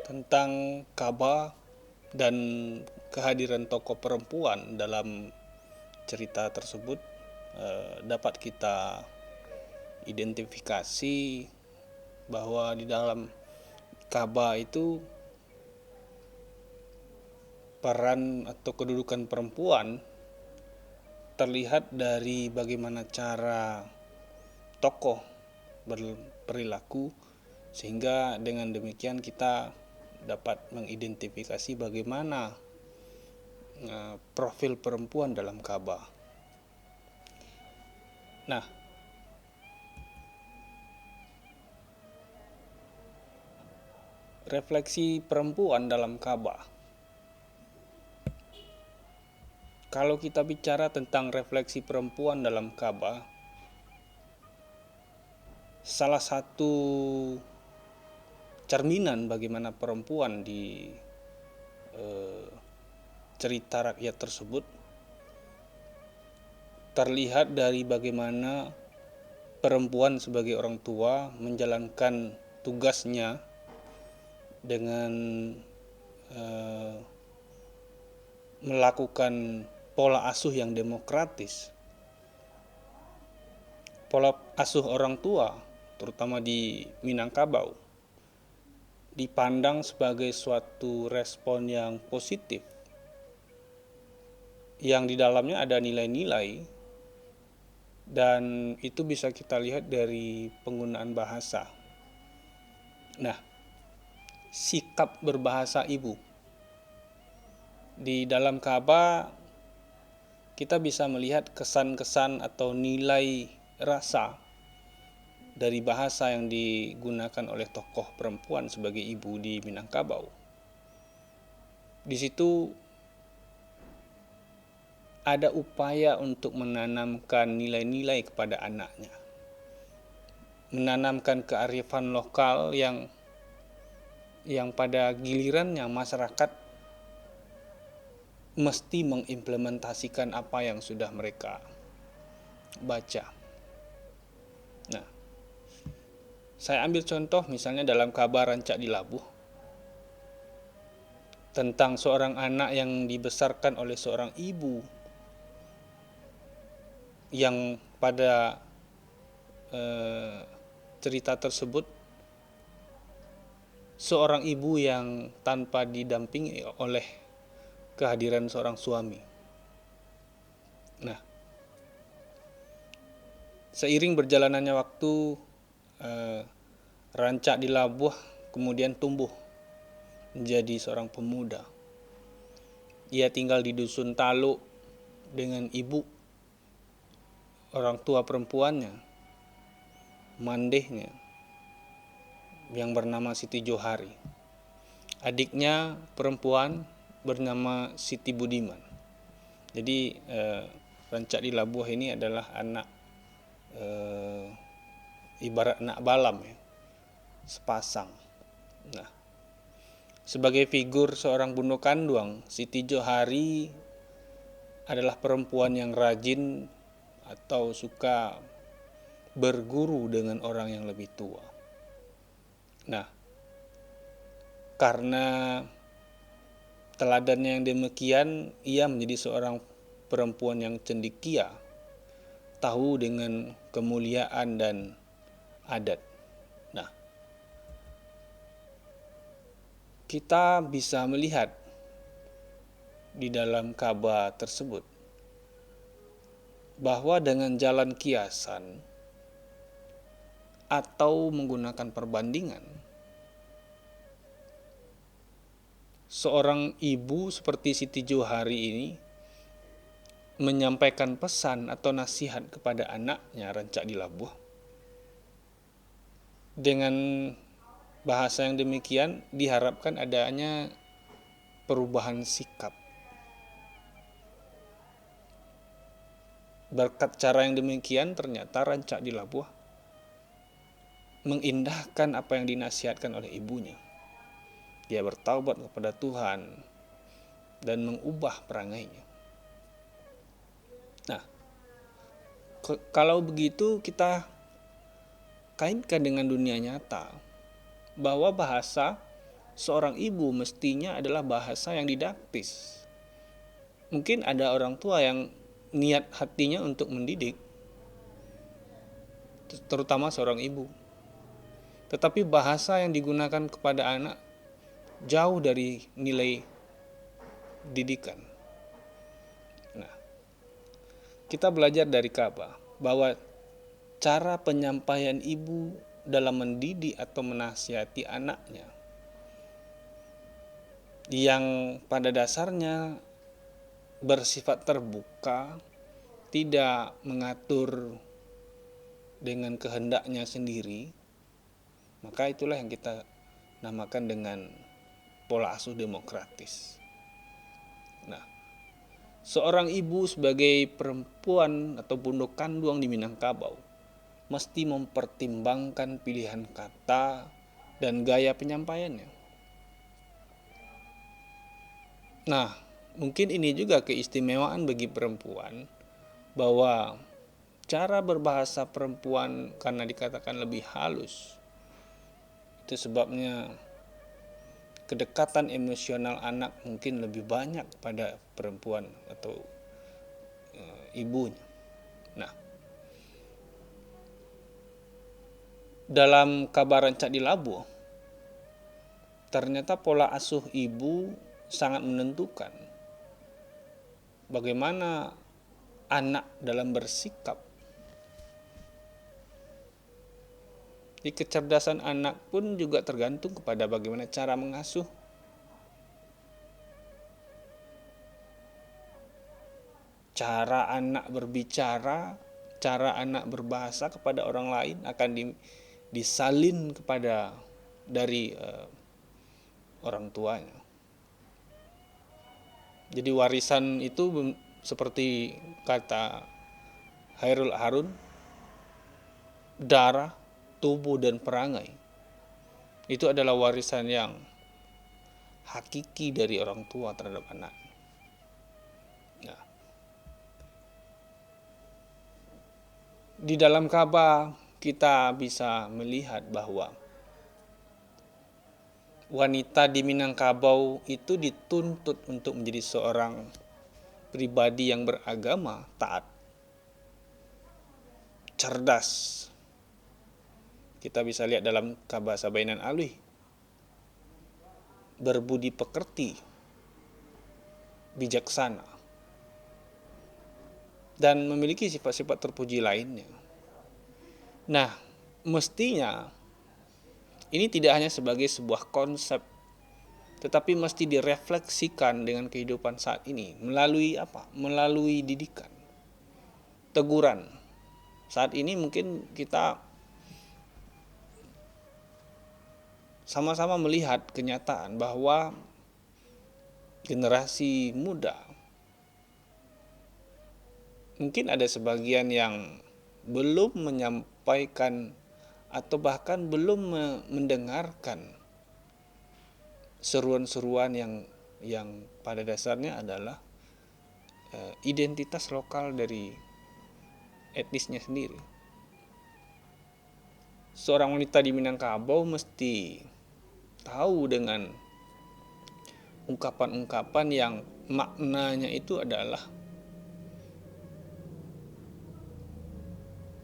tentang Ka'bah dan kehadiran tokoh perempuan dalam cerita tersebut dapat kita identifikasi bahwa di dalam Ka'bah itu peran atau kedudukan perempuan terlihat dari bagaimana cara tokoh berperilaku, sehingga dengan demikian kita dapat mengidentifikasi bagaimana profil perempuan dalam Ka'bah. Nah, refleksi perempuan dalam Ka'bah. Kalau kita bicara tentang refleksi perempuan dalam Ka'bah, salah satu cerminan bagaimana perempuan di cerita rakyat tersebut terlihat dari bagaimana perempuan sebagai orang tua menjalankan tugasnya dengan melakukan pola asuh yang demokratis. Pola asuh orang tua, terutama di Minangkabau, dipandang sebagai suatu respon yang positif, yang di dalamnya ada nilai-nilai, dan itu bisa kita lihat dari penggunaan bahasa. Nah, sikap berbahasa ibu di dalam Ka'bah, kita bisa melihat kesan-kesan atau nilai rasa dari bahasa yang digunakan oleh tokoh perempuan sebagai ibu di Minangkabau. Di situ ada upaya untuk menanamkan nilai-nilai kepada anaknya, menanamkan kearifan lokal yang pada gilirannya masyarakat mesti mengimplementasikan apa yang sudah mereka baca. Nah, saya ambil contoh misalnya dalam kabar Rancak di Labuh, tentang seorang anak yang dibesarkan oleh seorang ibu yang pada cerita tersebut seorang ibu yang tanpa didampingi oleh kehadiran seorang suami. Nah, seiring berjalannya waktu, Rancak di Labuh kemudian tumbuh menjadi seorang pemuda. Ia tinggal di dusun Taluk dengan ibu, orang tua perempuannya, mandehnya, yang bernama Siti Johari. Adiknya perempuan bernama Siti Budiman. Jadi Rancak di Labuh ini adalah anak ibarat anak balam ya, sepasang. Nah, sebagai figur seorang Bundo Kanduang, Siti Johari adalah perempuan yang rajin atau suka berguru dengan orang yang lebih tua. Nah, karena teladannya yang demikian, ia menjadi seorang perempuan yang cendekia, tahu dengan kemuliaan dan adat. Nah, kita bisa melihat di dalam Ka'bah tersebut bahwa dengan jalan kiasan atau menggunakan perbandingan, seorang ibu seperti Siti Johari ini menyampaikan pesan atau nasihat kepada anaknya Rancak di Labuh dengan bahasa yang demikian, diharapkan adanya perubahan sikap. Berkat cara yang demikian, ternyata Rancak di Labuh mengindahkan apa yang dinasihatkan oleh ibunya. Dia bertaubat kepada Tuhan dan mengubah perangainya. Nah, kalau begitu kita kaitkan dengan dunia nyata, bahwa bahasa seorang ibu mestinya adalah bahasa yang didaktis. Mungkin ada orang tua yang niat hatinya untuk mendidik, terutama seorang ibu. Tetapi bahasa yang digunakan kepada anak jauh dari nilai didikan. Nah, kita belajar dari Ka'bah bahwa cara penyampaian ibu dalam mendidik atau menasihati anaknya yang pada dasarnya bersifat terbuka, tidak mengatur dengan kehendaknya sendiri, maka itulah yang kita namakan dengan pola asuh demokratis. Nah, seorang ibu sebagai perempuan atau punduk kandung di Minangkabau mesti mempertimbangkan pilihan kata dan gaya penyampaiannya. Nah, mungkin ini juga keistimewaan bagi perempuan, bahwa cara berbahasa perempuan karena dikatakan lebih halus, itu sebabnya kedekatan emosional anak mungkin lebih banyak pada perempuan atau ibunya. Nah, dalam Kabaran Cak di Labuh, ternyata pola asuh ibu sangat menentukan bagaimana anak dalam bersikap. Di kecerdasan anak pun juga tergantung kepada bagaimana cara mengasuh. Cara anak berbicara, cara anak berbahasa kepada orang lain akan disalin kepada dari orang tuanya. Jadi warisan itu seperti kata Hairul Harun, darah, tubuh, dan perangai. Itu adalah warisan yang hakiki dari orang tua terhadap anak. Nah, di dalam Ka'bah kita bisa melihat bahwa wanita di Minangkabau itu dituntut untuk menjadi seorang pribadi yang beragama, taat, cerdas. Kita bisa lihat dalam Ka'bah Sabainan Alwi, berbudi pekerti, bijaksana, dan memiliki sifat-sifat terpuji lainnya. Nah, mestinya ini tidak hanya sebagai sebuah konsep, tetapi mesti direfleksikan dengan kehidupan saat ini. Melalui apa? Melalui didikan, teguran. Saat ini mungkin kita sama-sama melihat kenyataan bahwa generasi muda mungkin ada sebagian yang belum menyampaikan atau bahkan belum mendengarkan seruan-seruan yang pada dasarnya adalah identitas lokal dari etnisnya sendiri. Seorang wanita di Minangkabau mesti tahu dengan ungkapan-ungkapan yang maknanya itu adalah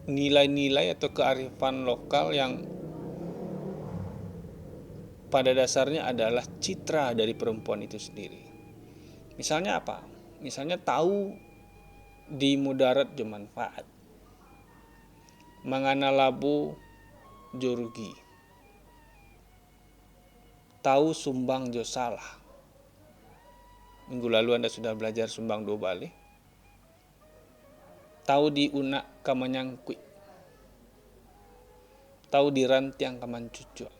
nilai-nilai atau kearifan lokal yang pada dasarnya adalah citra dari perempuan itu sendiri. Misalnya apa? Misalnya tahu di mudarat jo manfaat, mangana labu jo rugi, tahu sumbang jo salah. Minggu lalu Anda sudah belajar sumbang 2 balik. Tahu di unak kamanyangkui, tahu di rantiang kamancucuk,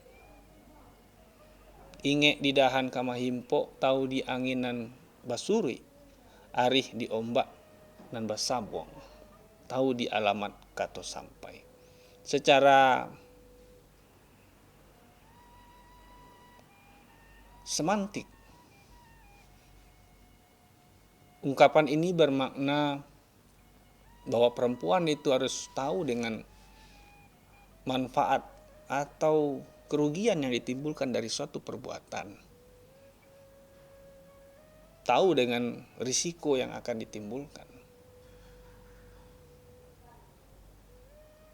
inge di dahan kamahimpo, tahu di anginan basuri, arih di ombak nan basabong, tahu di alamat kato sampai. Secara semantik, ungkapan ini bermakna bahwa perempuan itu harus tahu dengan manfaat atau kerugian yang ditimbulkan dari suatu perbuatan, tahu dengan risiko yang akan ditimbulkan,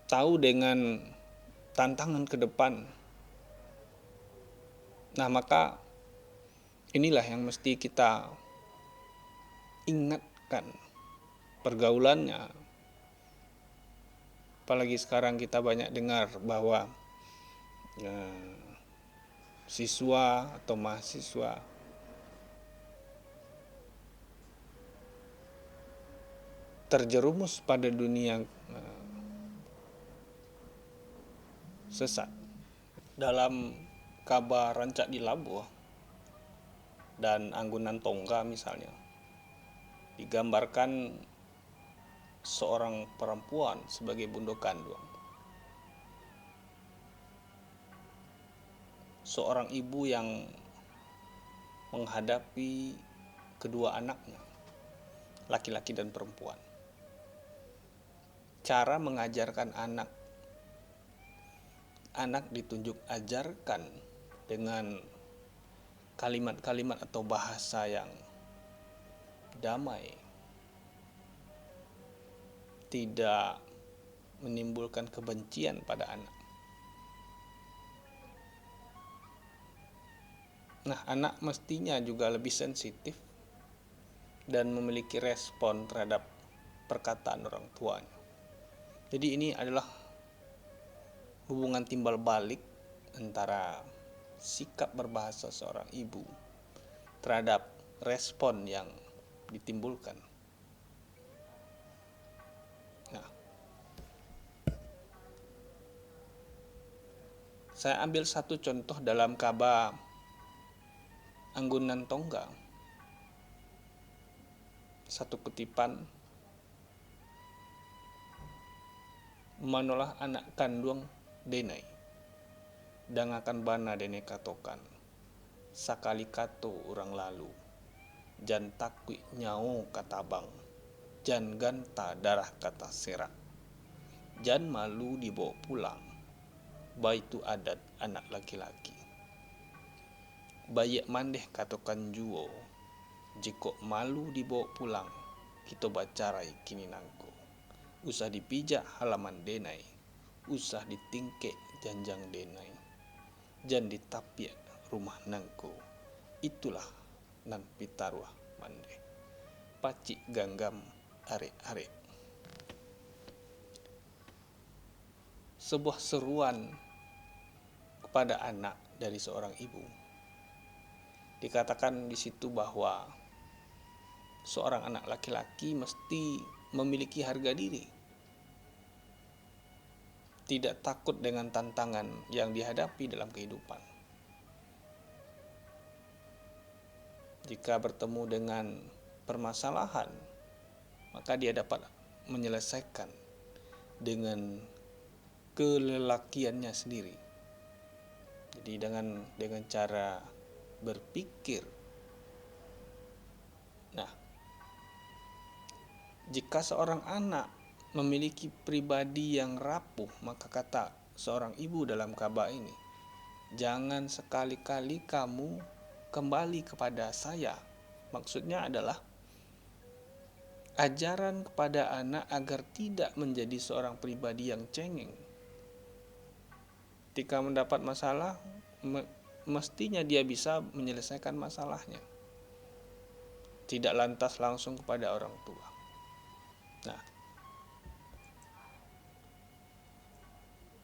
tahu dengan tantangan ke depan. Nah, maka inilah yang mesti kita ingatkan pergaulannya. Apalagi sekarang kita banyak dengar bahwa siswa atau mahasiswa terjerumus pada dunia sesat. Dalam kabar Rancak di Labuh dan Anggunan Tongga misalnya, digambarkan seorang perempuan sebagai bundo kandung, seorang ibu yang menghadapi kedua anaknya, laki-laki dan perempuan. Cara mengajarkan anak ditunjuk ajarkan dengan kalimat-kalimat atau bahasa yang damai, tidak menimbulkan kebencian pada anak. Nah, anak mestinya juga lebih sensitif dan memiliki respon terhadap perkataan orang tuanya. Jadi ini adalah hubungan timbal balik antara sikap berbahasa seorang ibu terhadap respon yang ditimbulkan. Nah, saya ambil satu contoh dalam kabar Anggunan Tongga. Satu kutipan, manolah anak kandung denai, dangakan bana dene katokan, sakali kato orang lalu, jan takwi nyau katabang, jan ganta darah kata serak, jan malu dibawa pulang, baitu adat anak laki-laki. Bayak mandeh katokan juo, jiko malu dibawa pulang, kita bacarai kini nangko. Usah dipijak halaman denai, usah ditingkek janjang denai, jan ditapiak rumah nangko. Itulah nan pitaruah mande, pacik ganggam arek-arek. Sebuah seruan kepada anak dari seorang ibu. Dikatakan di situ bahwa seorang anak laki-laki mesti memiliki harga diri, tidak takut dengan tantangan yang dihadapi dalam kehidupan. Jika bertemu dengan permasalahan, maka dia dapat menyelesaikan dengan kelelakiannya sendiri. Jadi dengan cara berpikir. Nah, jika seorang anak memiliki pribadi yang rapuh, maka kata seorang ibu dalam kabar ini, jangan sekali-kali kamu kembali kepada saya. Maksudnya adalah ajaran kepada anak agar tidak menjadi seorang pribadi yang cengeng. Ketika mendapat masalah, mestinya dia bisa menyelesaikan masalahnya, tidak lantas langsung kepada orang tua. Nah,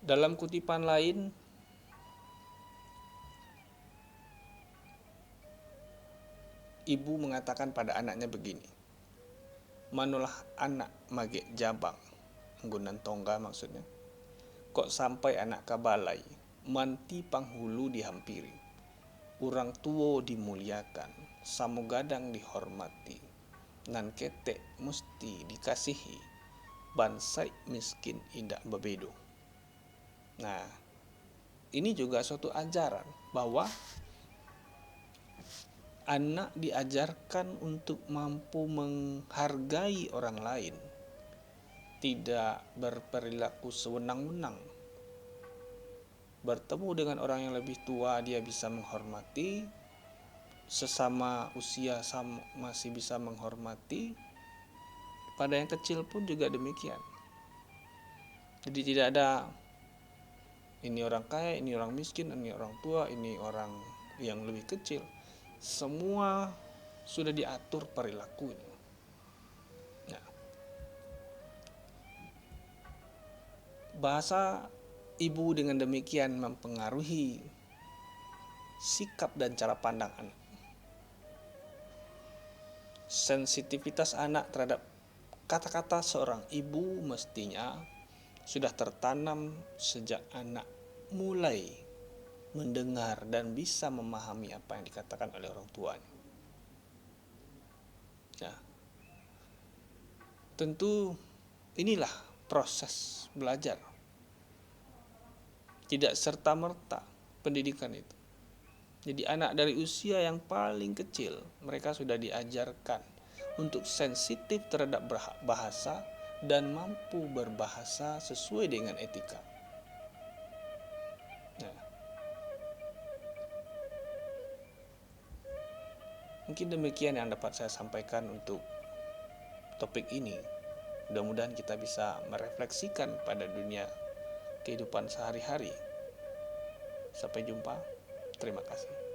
dalam kutipan lain, ibu mengatakan pada anaknya begini, manolah anak mage jabang, Anggunan Tongga maksudnya, kok sampai anak kabalai, manti panghulu dihampiri, urang tuo dimuliakan, samugadang dihormati, nan ketek mesti dikasihi, bansai miskin indak bebedo. Nah, ini juga suatu ajaran bahwa anak diajarkan untuk mampu menghargai orang lain, tidak berperilaku sewenang-wenang, bertemu dengan orang yang lebih tua dia bisa menghormati, sesama usia masih bisa menghormati, pada yang kecil pun juga demikian. Jadi tidak ada ini orang kaya, ini orang miskin, ini orang tua, ini orang yang lebih kecil. Semua sudah diatur perilakunya. Nah, bahasa ibu dengan demikian mempengaruhi sikap dan cara pandang anak. Sensitivitas anak terhadap kata-kata seorang ibu mestinya sudah tertanam sejak anak mulai mendengar dan bisa memahami apa yang dikatakan oleh orang tuanya. Nah, tentu inilah proses belajar. Tidak serta-merta pendidikan itu. Jadi anak dari usia yang paling kecil, mereka sudah diajarkan untuk sensitif terhadap bahasa dan mampu berbahasa sesuai dengan etika. Nah, mungkin demikian yang dapat saya sampaikan untuk topik ini. Mudah-mudahan kita bisa merefleksikan pada dunia kehidupan sehari-hari. Sampai jumpa. Terima kasih.